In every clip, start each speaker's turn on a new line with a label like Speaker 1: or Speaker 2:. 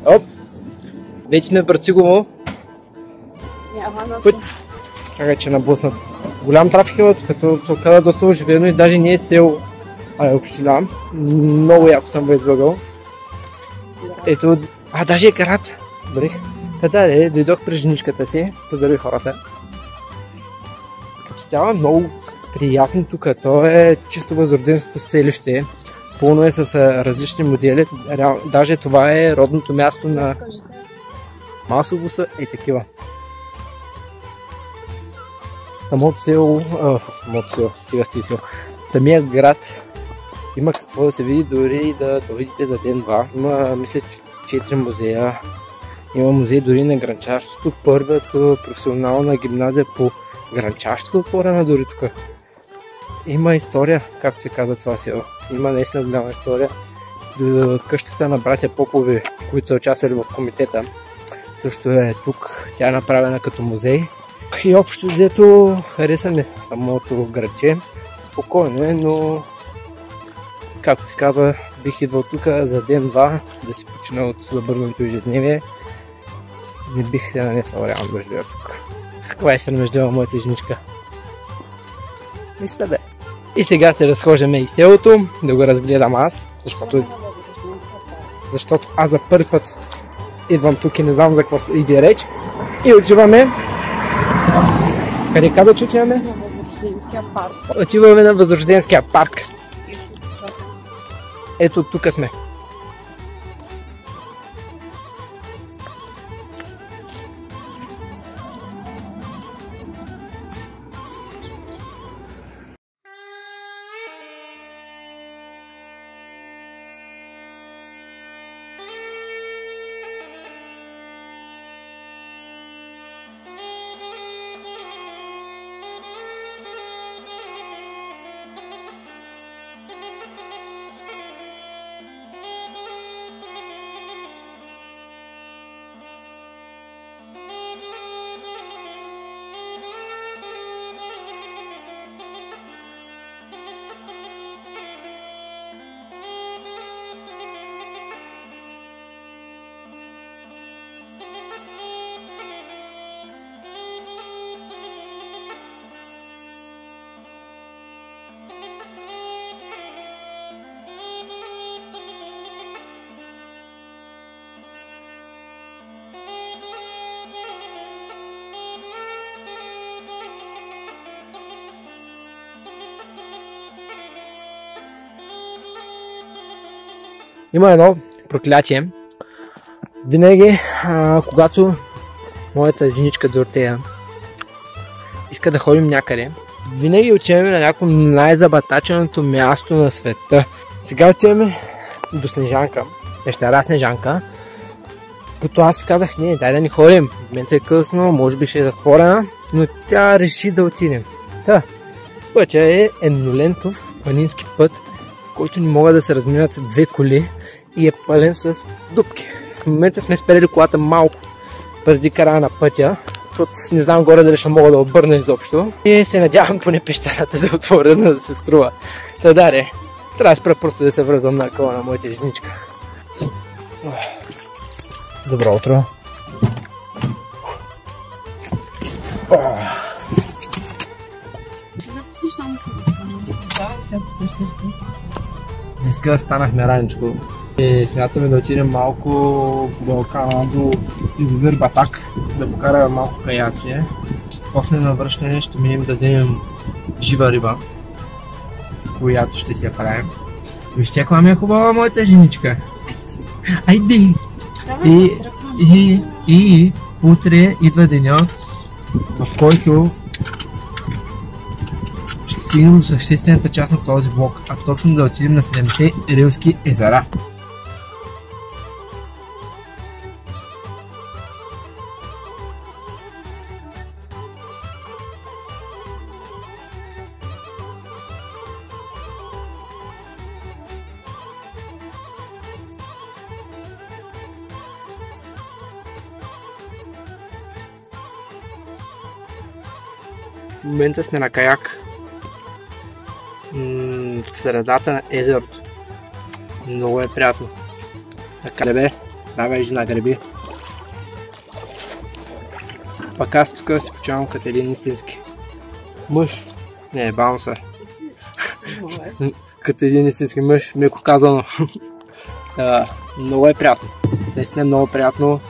Speaker 1: Оп! Вече сме в Брацигово. Път. Чакай, че наблъснат. Голям трафик има тук, като каза доста оживено и даже не е село, а е община. Много яко съм възлагал. Ето, даже е град. Добре. Та дойдох при женичката си, поздрави хората. Като цяло е много приятно тук. То е чисто възрожденско селище. Пълно е с различни модели. Даже това е родното място на масово са и такива. Самото село, самият град има какво да се види, дори и да видите за ден-два. Има, мисля, 4 музея. Има музей дори на гранчарството. Първата професионална гимназия по гранчарство отворена дори тук. Има история, както се казва това село. Има наистина голяма история. Къщата на братя Попови, които са участвали в комитета, също е тук. Тя е направена като музей. И общо взето хареса ми самото градче. Спокойно е, но както се казва, бих идвал тук за ден-два да си почина от забързаното ежедневие. Не бих се нанесъл реално да живея тук. Каква е срамеждава моята женичка? Мисля бе. И сега се разхождаме из селото, да го разгледам аз, защото аз за първи път идвам тук и не знам за какво иде реч. И отиваме. Къде каза, че отиваме?
Speaker 2: На Възрожденския парк.
Speaker 1: Отиваме на Възрожденския парк. Ето тук сме. Има едно проклятие. Винаги, когато моята женичка Доротея иска да ходим някъде, винаги отиваме на някакво най-забатаченото място на света. Сега отиваме до Снежанка, пещера Снежанка, като аз казах, не, дай да ни ходим. В момента е късно, може би ще е затворена, но тя реши да отидем. Пътя е еднолентов планински път, в който не могат да се разминат две коли и е пълен с дупки. В момента сме спрели колата малко преди края на пътя, защото не знам горе дали ще мога да обърна изобщо. И се надявам поне пещерата да е отворена, да се струва. Трябва да спра просто да се връзвам на къла на моята женичка. Добро утро. Днеска станахме раничко и смятаме да отидем малко по Балкана до язовир Батак, да покараме малко каяци. После на връщане ще минем да вземем жива риба, която ще си я правим. Вижте каква ми е хубава моята женичка. Айде! И утре идва деня, в който ще стигнем до съществената част на този влог, а точно да отидем на 7-те Рилски езера. В момента сме на каяк в средата на езерото. Много е приятно. Така бе, Давай, жена, греби. Пак аз тук си почувам като един истински мъж. Не, баунсър. Като един истински мъж, меко казано. Много е приятно. Наистина е много приятно.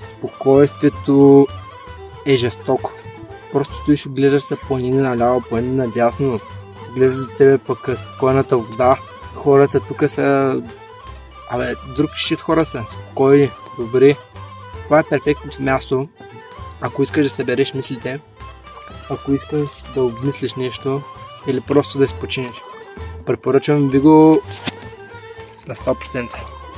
Speaker 1: Спокойствието е жестоко. Просто стоиш и гледаш се планини наляво, планини надясно. Гледаш за тебе пък спокойната вода. Хората тук са... друг шит хора са. Спокойни, добри. Това е перфектното място. Ако искаш да събереш мислите, ако искаш да обмислиш нещо или просто да си починеш. Препоръчвам ви го на 100%.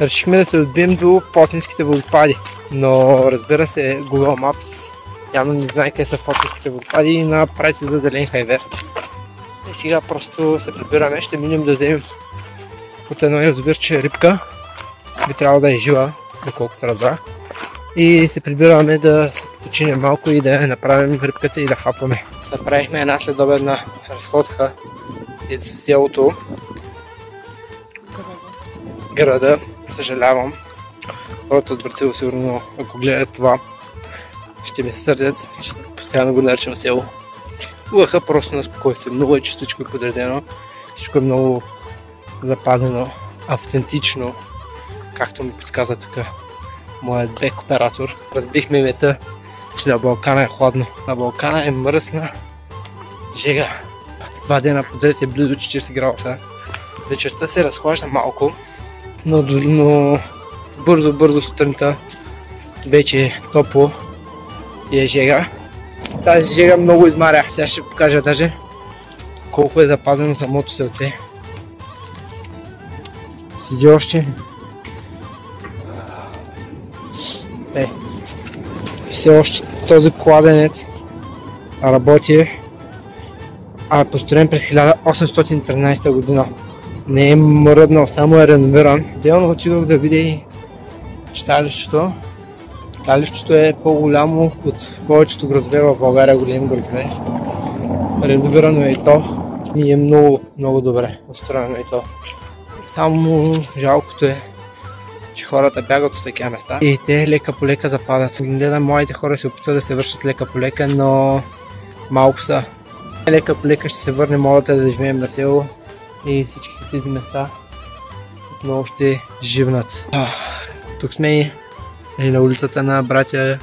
Speaker 1: Решихме да се отбием до Фотинските водопади, но разбира се Google Maps явно не знае къде са Фотинските водопади и направите заделен хайвер. И сега просто се прибираме, ще минем да вземем от едно язовирче рибка, би трябвало да е жива, доколкото разбрах. И се прибираме да се починем малко и да направим рибката и да хапваме. Направихме една следобедна разходка из селото. Града, съжалявам. Хората от Брациго сигурно, ако гледат това, ще ми се сърдят, че постоянно го наричам село. Лъха просто на спокойствие. Много е чистичко и подредено. Всичко е много запазено, автентично, както ми подсказа тук моят бек оператор. Разбихме мета, че на Балкана е хладно. На Балкана е мръсна жега. 2 дена подред е близо 40 градуса. Вечерта се разхлажда малко, но бързо сутринта вече е топло и е жега. Тази жега много измаря. Сега ще покажа даже колко е запазено самото селце. Седи още. Все още този кладенец работи, а е построен през 1813 година. Не е мръднал, само е реновиран. Отделно отидох да видя и читалището. Читалището е по-голямо от повечето градове в България, големи градове. Реновирано е и то. И е много добре устроено и то. Само жалкото е, че хората бягат от такива места и те лека по лека западат. Гледам, младите хора се опитват да се вършат лека по лека, но малко са. Лека по лека ще се върне модата да живеем на село и всички тези места отново ще живнат. Тук сме и на улицата на братя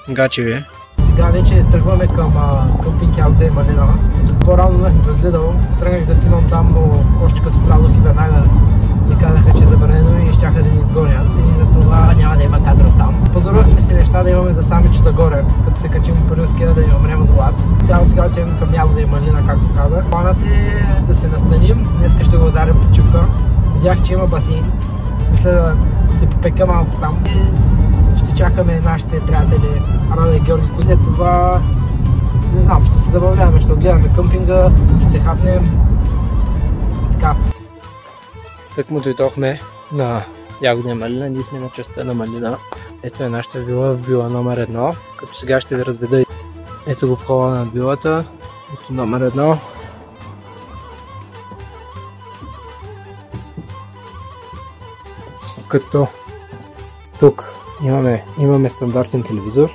Speaker 1: Гачеви. Сега вече тръгваме към къмпинг Ягода и Малина. По-рано бях разгледал, тръгнах да снимам там, но още като влязох и веднага ни казаха, че е забранено и щяха да ни изгонят и затова няма да има кадър там. Позорохме си неща да имаме за самиче загоре, като се качим по Рилския да не умрем от глад. Цяло сега отиваме към Ягода и Малина, както казах. Планът е да се настаним, днес ще го ударим почивка. Видях, че има басейн, мисля да се попека малко там. Ще чакаме нашите приятели Рада и Георги, които това не знам, ще се забавляваме, ще гледаме къмпинга, ще хапнем така. Так му дойдохме на Ягода и Малина, ние сме на частта на Малина. Ето е нашата вила, вила номер 1, като сега ще ви разведа. Ето го входа на вилата, ето номер 1. Като тук имаме стандартен телевизор,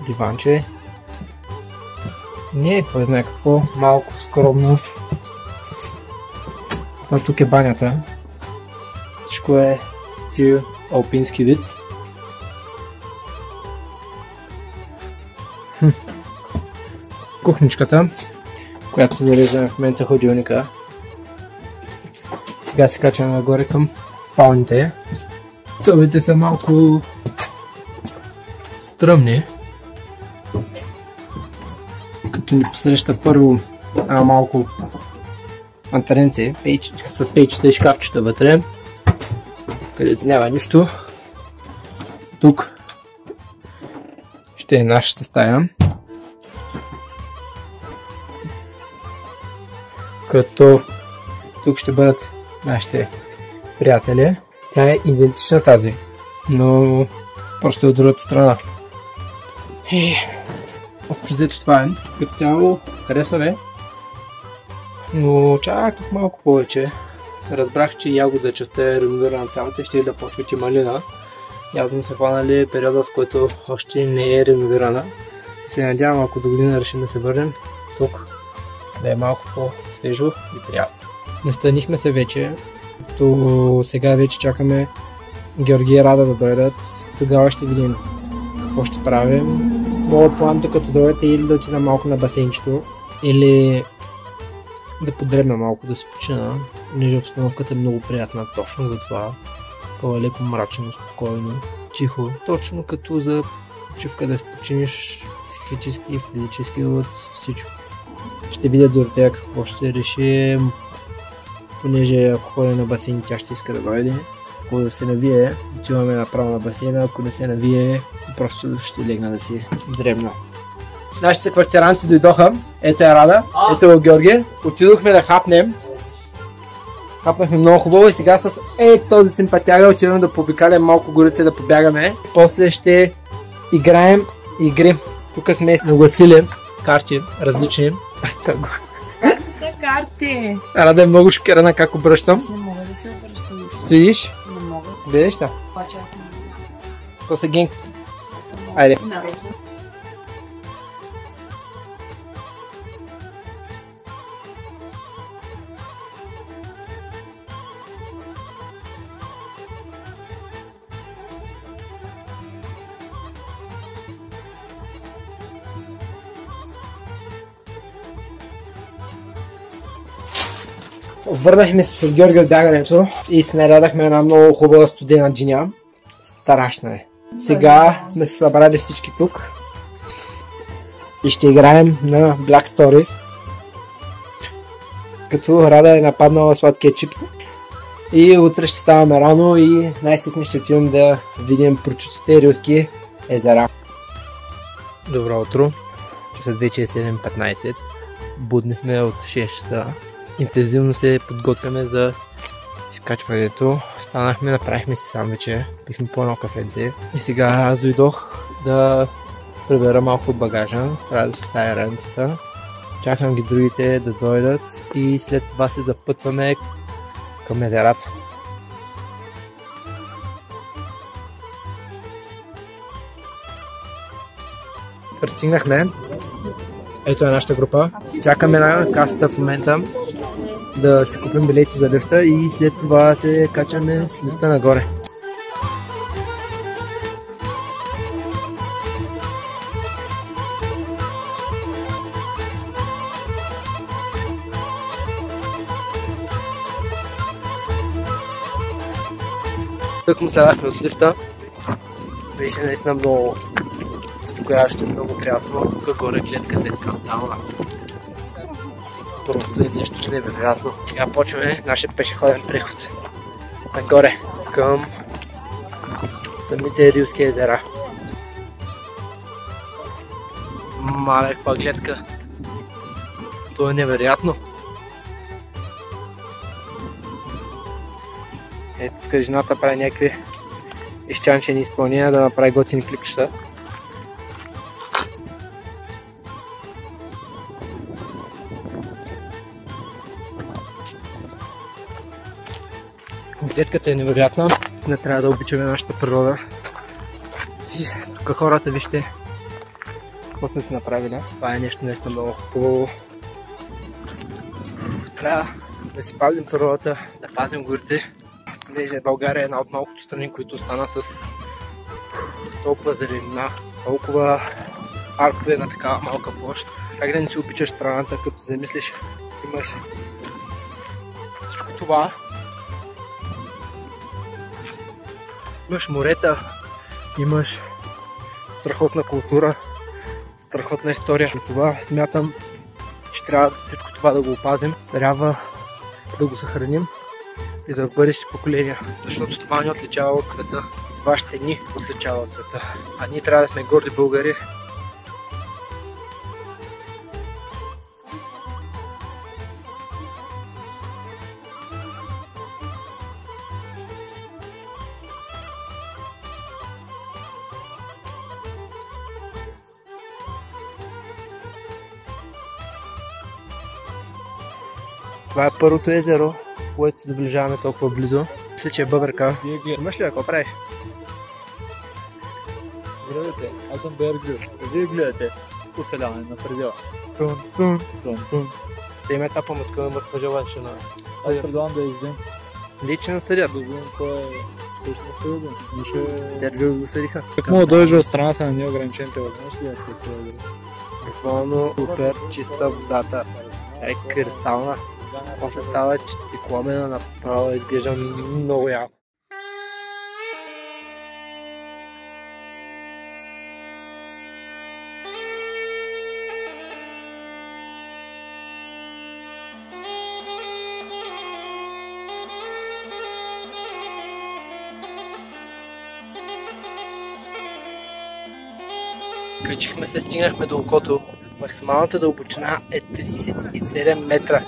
Speaker 1: диванче, не е кой знае какво, малко скромно. А тук е банята, всичко е стил алпински вид. Кухничката, която се зареждаме в момента, ходилника. Сега се качваме нагоре към спалните. Стълбите са малко стръмни. Като ни посреща първо малко антаренце с пейчета и шкафчета вътре, където няма нищо. Тук ще е нашата стая. Като тук ще бъдат нашите приятели. Тя е идентична тази, но просто е от другата страна. И общо взето това е. Като цяло харесва, но чак тук малко повече. разбрах, че ягода частта е реновирана цялата и ще да почват и малина. Явно са хванали периода, в който още не е реновирана. И се надявам, ако до година решим да се върнем тук, да е малко по-свежо и приятно. Настанихме се вече. До сега вече чакаме Георги и Рада да дойдат. Тогава ще видим какво ще правим. Моят план, докато дойдете, или да отида малко на басейнчето, или да подребна малко, да се почина. Понеже обстановката е много приятна точно за това. Такова леко мрачно, спокойно, тихо. Точно като за почивка да се починиш психически и физически от всичко. Ще видя Доротея какво ще решим. Понеже ако ходя на басейн, тя ще иска да дойде. Ако да се навие, отиваме направо на басейна, ако не се навие, просто ще легна да си дребна. Нашите квартиранци дойдоха. Ето е Рада, ето е Георги. Отидохме да хапнем. Хапнахме много хубаво и сега с този симпатяга отиваме да побикалям малко горите, да побягаме. После ще играем игри. Тук сме нагласили карти, различни.
Speaker 2: Карти.
Speaker 1: Рада е много шокирана как обръщам.
Speaker 2: Не мога да се обръщам.
Speaker 1: Стоиш?
Speaker 2: Не мога.
Speaker 1: Видиш ли?
Speaker 2: Обаче аз не мога.
Speaker 1: То са генг. Айде.
Speaker 2: Нарочно.
Speaker 1: Върнахме се с Георги от бягането и се нарядахме една много хубава студена джиня. Страшна е. Сега сме се събрали всички тук и ще играем на Black Stories. Като Рада е нападнала сладкия чипс. И утре ще ставаме рано и най-сетне ще отидем да видим прочутите Рилски езера. Добро утро. Часът вече е 7:15. Будни сме от 6 часа. Интензивно се подготвяме за изкачването. Станахме, направихме си сандвиче, пихме по едно кафедзе и сега аз дойдох да прибера малко от багажа, трябва да се оставя раницата. Чакам ги другите да дойдат и след това се запътваме към езерата. Пристигнахме. Ето е нашата група. Чакаме на касата в момента да си купим билети за лифта и след това се качаме с лифта нагоре. Тук му седахме от лифта. Беше наистина много успокояващо, много приятно. Тук горе гледката е скандална. Просто е нещо невероятно. Сега почваме нашия пешеходен преход нагоре към самите Рилски езера. Мале, каква гледка! Това е невероятно! Ето тук жената прави някакви изчанчени изпълнения да направи готини клипчета. Гледката е невероятна, не трябва да обичаме нашата природа. И тук хората, вижте какво са си направили. Това е нещо много хубаво. Трябва да си пазим природата, да пазим горите. Понеже България е една от малкото страни, които остана с толкова зеленина, толкова паркове на такава малка площ. Как да не си обичаш страната, като се замислиш, имаш всичко това. Имаш морета, имаш страхотна култура, страхотна история. И това смятам, че трябва всичко това да го опазим, трябва да го съхраним и за бъдещи поколения, защото това ни отличава от света. Това ще ни отличава от света. А ние трябва да сме горди българи. Това е първото езеро, което се доближаваме толкова близо. Мисля, че е бъбърка. Имаш ли какво правиш?
Speaker 3: Здравейте, аз съм Бергил. Вие гледате оцеляване на предела.
Speaker 1: Те има етапа мъскана мъртва желаншина.
Speaker 3: Аз предлагам да издем.
Speaker 1: Личен съдят.
Speaker 3: Да видим кой е точно съден.
Speaker 1: Дергил го съдиха.
Speaker 3: Как мога да дойдеш от страната на неограничените възможности, ако се съден?
Speaker 1: Буквално супер чиста водата. Е кристална. После става стекломена, направо изглежда много яко. Качихме се, стигнахме до окото. Максималната дълбочина е 37 метра.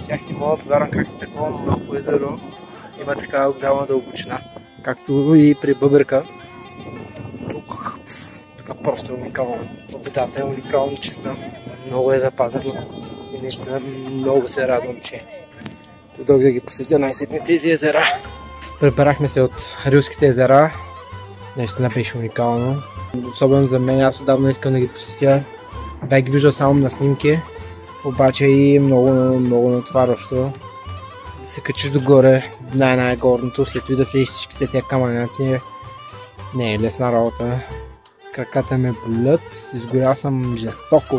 Speaker 1: Тях ти мога да повярвам как е такова малко езеро има такава голяма дълбочина. Както и при бъбърка. Тук просто е уникално. Водата е уникално чиста. Много е запазено. И наистина много се радвам, че дойдох да ги посетя най-сетне тези езера. Прибрахме се от Рилските езера. Наистина беше уникално. Особено за мен, аз отдавна искам да ги посетя. Бях ги виждал само на снимки, обаче и много натварващо. Да се качиш догоре, най-горното, след това да слезеш всичките тези камъняци. Не е лесна работа. Краката ме болят, изгорял съм жестоко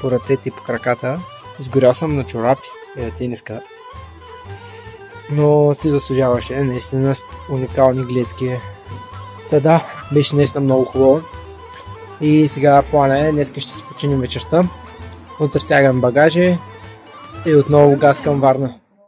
Speaker 1: по ръцете и по краката. Изгорял съм на чорапи и на тениска. Но си заслужаваше, наистина уникални гледки. Та да, беше наистина много хубаво. И сега плана е, днес ще се починим вечерта. Утре стягам багажи и отново газ към Варна.